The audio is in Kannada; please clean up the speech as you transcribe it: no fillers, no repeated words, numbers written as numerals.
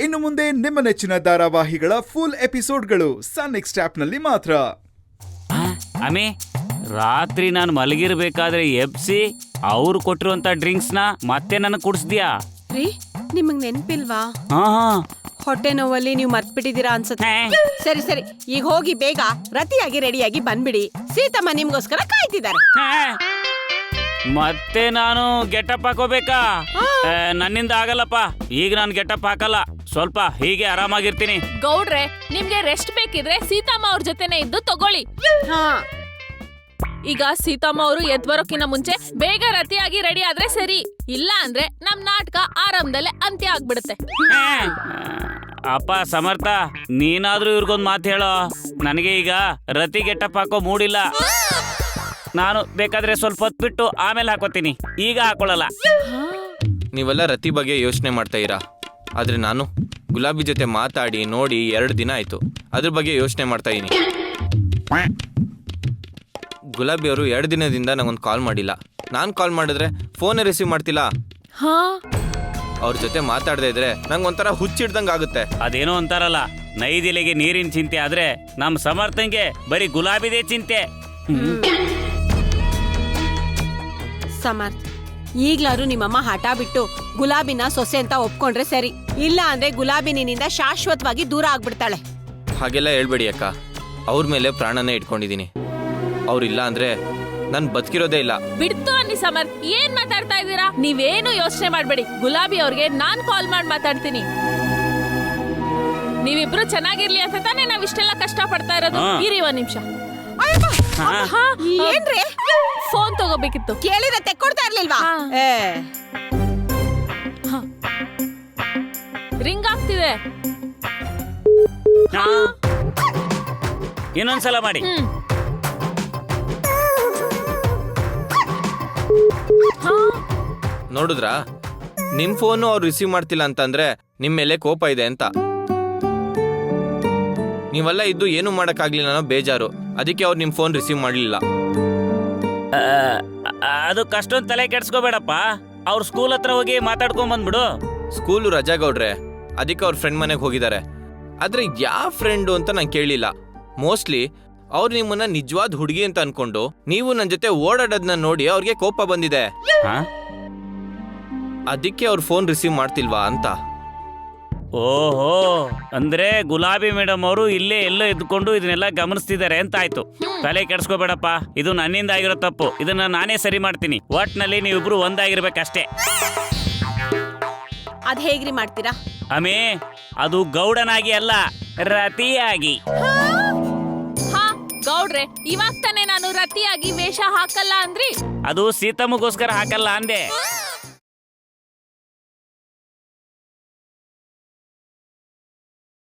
ಇನ್ನು ಮುಂದೆ ನಿಮ್ಮ ನೆಚ್ಚಿನ ಧಾರಾವಾಹಿಗಳ ಫುಲ್ ಎಪಿಸೋಡ್ಗಳು ಸನ್ ನೆಕ್ಸ್ಟ್ ಆಪ್ನಲ್ಲಿ ಮಾತ್ರ. ಅಮೇ, ರಾತ್ರಿ ನಾನು ಮಲಗಿರ್ಬೇಕಾದ್ರೆ ಎಬ್ಸಿ ಅವ್ರು ಕೊಟ್ಟಿರುವಂತ ಡ್ರಿಂಕ್ಸ್ನ ಮತ್ತೆ ನನಗೆ ಕುಡಿಸ್ದ್ಯಾ? ರೀ, ನಿಮಗ್ ನೆನ್ಪಿಲ್ವಾ? ಹಾ, ಹೊಟ್ಟೆ ನೋವಲ್ಲಿ ನೀವು ಮರ್ತ್ಬಿಟ್ಟಿದ್ದೀರಾ ಅನ್ಸುತ್ತೆ. ಸರಿ ಸರಿ, ಈಗ ಹೋಗಿ ಬೇಗ ರತಿಯಾಗಿ ರೆಡಿಯಾಗಿ ಬಂದ್ಬಿಡಿ. ಸೀತಮ್ಮ ನಿಮ್ಗೋಸ್ಕರ ಕಾಯ್ತಿದ್ದಾರೆ. ಮತ್ತೆ ನಾನು ಗೆಟಪ್ ಹಾಕೋಬೇಕಾ? ನನ್ನಿಂದ ಆಗಲ್ಲಪ್ಪ. ಈಗ ನಾನು ಗೆಟಪ್ ಹಾಕಲ್ಲ. ಸ್ವಲ್ಪ ಹೀಗೆ ಆರಾಮಾಗಿರ್ತೀನಿ. ಗೌಡ್ರೆ, ನಿಮ್ಗೆ ರೆಸ್ಟ್ ಬೇಕಿದ್ರೆ ಸೀತಮ್ಮ ಅವ್ರ ಜೊತೆನೆ ಇದ್ದು ತಗೊಳ್ಳಿ. ಹಾ, ಈಗ ಸೀತಮ್ಮ ಅವರು ಎದ್ ಬರೋಕಿನ ಮುಂಚೆ ಬೇಗ ರತಿಯಾಗಿ ರೆಡಿ ಆದ್ರೆ ಸರಿ. ಇಲ್ಲ ಅಂದ್ರೆ ನಮ್ ನಾಟಕ ಆರಂಭದಲ್ಲೇ ಅಂತ್ಯ ಆಗ್ಬಿಡುತ್ತೆ. ಅಪ್ಪ ಸಮರ್ಥ, ನೀನಾದ್ರೂ ಇವ್ರಿಗೊಂದ್ ಮಾತು ಹೇಳೋ. ನನಗೆ ಈಗ ರತಿ ಗೆಟಪ್ ಹಾಕೋ ಮೂಡಿಲ್ಲ. ನಾನು ಬೇಕಾದ್ರೆ ಸ್ವಲ್ಪ ಹೊತ್ತು ಬಿಟ್ಟು ಆಮೇಲೆ ಹಾಕೋತೀನಿ, ಈಗ ಹಾಕೊಳ್ಳಲ್ಲ. ನೀವೆಲ್ಲ ರತಿ ಬಗ್ಗೆ ಯೋಚನೆ ಮಾಡ್ತಾ ಇರಾ, ಆದ್ರೆ ನಾನು ಗುಲಾಬಿ ಜೊತೆ ಮಾತಾಡಿ ನೋಡಿ 2 ದಿನ ಆಯ್ತು. ಅದ್ರ ಬಗ್ಗೆ ಯೋಚನೆ ಮಾಡ್ತಾ ಇದೀನಿ. ಗುಲಾಬಿ ಅವರು 2 ದಿನದಿಂದ ನಂಗೊಂದು ಕಾಲ್ ಮಾಡಿಲ್ಲ. ನಾನು ಕಾಲ್ ಮಾಡಿದ್ರೆ ಫೋನೇ ರಿಸೀವ್ ಮಾಡ್ತಿಲ್ಲ. ಅವ್ರ ಜೊತೆ ಮಾತಾಡದೇ ಇದ್ರೆ ನಂಗೊಂಥರ ಹುಚ್ಚಿಡ್ದಂಗೆ ಆಗುತ್ತೆ. ಅದೇನೋ ಅಂತಾರಲ್ಲ, ನೈದಿಲೆಗೆ ನೀರಿನ ಚಿಂತೆ ಆದ್ರೆ ನಮ್ ಸಮರ್ಥಂಗೆ ಬರೀ ಗುಲಾಬಿದೇ ಚಿಂತೆ. ಸಮರ್ಥ್, ಈಗ್ಲಾರು ನಿಮ್ಮಮ್ಮ ಹಠ ಬಿಟ್ಟು ಗುಲಾಬಿನ ಸೊಸೆ ಅಂತ ಒಪ್ಕೊಂಡ್ರೆ ಸರಿ. ಇಲ್ಲ ಅಂದ್ರೆ ಗುಲಾಬಿ ನಿನ್ನಿಂದ ಶಾಶ್ವತವಾಗಿ ದೂರ ಆಗ್ಬಿಡ್ತಾಳೆ. ಹಾಗೆಲ್ಲ ಹೇಳ್ಬೇಡಿ ಅಕ್ಕ. ಅವ್ರ ಮೇಲೆ ಪ್ರಾಣನೇ ಇಟ್ಕೊಂಡಿದೀನಿ. ಅವ್ರಿಲ್ಲ ಅಂದ್ರೆ ನನ್ ಬದುಕಿರೋದೇ ಇಲ್ಲ. ಬಿಡ್ತು ಅನ್ನಿ ಸಮರ್ಥ್, ಏನ್ ಮಾತಾಡ್ತಾ ಇದ್ದೀರಾ? ನೀವೇನು ಯೋಚನೆ ಮಾಡ್ಬೇಡಿ. ಗುಲಾಬಿ ಅವ್ರಿಗೆ ನಾನ್ ಕಾಲ್ ಮಾಡಿ ಮಾತಾಡ್ತೀನಿ. ನೀವಿಬ್ರು ಚೆನ್ನಾಗಿರ್ಲಿ ಅಂತ ತಾನೇ ನಾವ್ ಇಷ್ಟೆಲ್ಲ ಕಷ್ಟ ಪಡ್ತಾ ಇರೋದು. ಇರಿ ಒಂದ್ ನಿಮಿಷ. ಏನ್ರಿ? ಫೋನ್ ತಗೋಬೇಕಿತ್ತು. ಕೇಳಿದ್ರೆ ತೆಕ್ಕೊಡ್ತಾ ಇರ್ಲಿಲ್ವಾ? ರಿಂಗ್ ಆಗ್ತಿದೆ. ಇನ್ನೊಂದ್ಸಲ ಮಾಡಿ. ನೋಡಿದ್ರಾ, ನಿಮ್ ಫೋನು ಅವ್ರು ರಿಸೀವ್ ಮಾಡ್ತಿಲ್ಲ ಅಂತಂದ್ರೆ ನಿಮ್ ಮೇಲೆ ಕೋಪ ಇದೆ ಅಂತ. ನೀವೆಲ್ಲ ಇದ್ದು ಏನು ಮಾಡಕ್ಕಾಗ್ಲಿಲ್ಲ ಅನ್ನೋ ಬೇಜಾರು. ಅದಕ್ಕೆ ಅವ್ರು ನಿಮ್ ಫೋನ್ ರಿಸೀವ್ ಮಾಡ್ಲಿಲ್ಲ. ಅದು ಕಷ್ಟೊಂದು ತಲೆ ಕೆಡ್ಸ್ಕೋಬೇಡಪ್ಪ. ಅವ್ರ ಸ್ಕೂಲ್ ಹತ್ರ ಹೋಗಿ ಮಾತಾಡ್ಕೊಂಡ್ ಬಂದ್ಬಿಡು. ಸ್ಕೂಲು ರಜಾ ಗೌಡ್ರೆ, ಅದಕ್ಕೆ ಅವ್ರ ಫ್ರೆಂಡ್ ಮನೆಗೆ ಹೋಗಿದ್ದಾರೆ. ಆದ್ರೆ ಯಾವ ಫ್ರೆಂಡು ಅಂತ ನಂಗೆ ಕೇಳಲಿಲ್ಲ. ಮೋಸ್ಟ್ಲಿ ಅವ್ರು ನಿಮ್ಮನ್ನ ನಿಜವಾದ ಹುಡುಗಿ ಅಂತ ಅನ್ಕೊಂಡು ನೀವು ನನ್ನ ಜೊತೆ ಓಡಾಡೋದನ್ನ ನೋಡಿ ಅವ್ರಿಗೆ ಕೋಪ ಬಂದಿದೆ. ಅದಕ್ಕೆ ಅವ್ರ ಫೋನ್ ರಿಸೀವ್ ಮಾಡ್ತಿಲ್ವಾ ಅಂತ. ಓಹೋ, ಅಂದ್ರೆ ಗುಲಾಬಿ ಮೇಡಮ್ ಅವರು ಇಲ್ಲೇ ಎಲ್ಲೋ ಇದ್ಕೊಂಡು ಇದನ್ನೆಲ್ಲ ಗಮನಿಸ್ತಿದ್ದಾರೆ ಅಂತ ಆಯ್ತು. ತಲೆ ಕೆಡ್ಸ್ಕೋಬೇಡಪ್ಪ, ಇದು ನನ್ನಿಂದ ಆಗಿರೋ ತಪ್ಪು. ಇದನ್ನ ನಾನೇ ಸರಿ ಮಾಡ್ತೀನಿ. ಒಟ್ನಲ್ಲಿ ನೀವಿಬ್ರು ಒಂದಾಗಿರ್ಬೇಕಷ್ಟೇ. ಅದ್ ಹೇಗ್ರಿ ಮಾಡ್ತೀರಾ? ಅಮೇ, ಅದು ಗೌಡನಾಗಿ ಅಲ್ಲ, ರತಿಯಾಗಿ. ಹಾ ಗೌಡ್ರೆ, ಇವಾಗ ತಾನೇ ನಾನು ರತಿಯಾಗಿ ವೇಷ ಹಾಕಲ್ಲ ಅಂದ್ರಿ. ಅದು ಸೀತಮ್ಮಗೋಸ್ಕರ ಹಾಕಲ್ಲ ಅಂದೆ.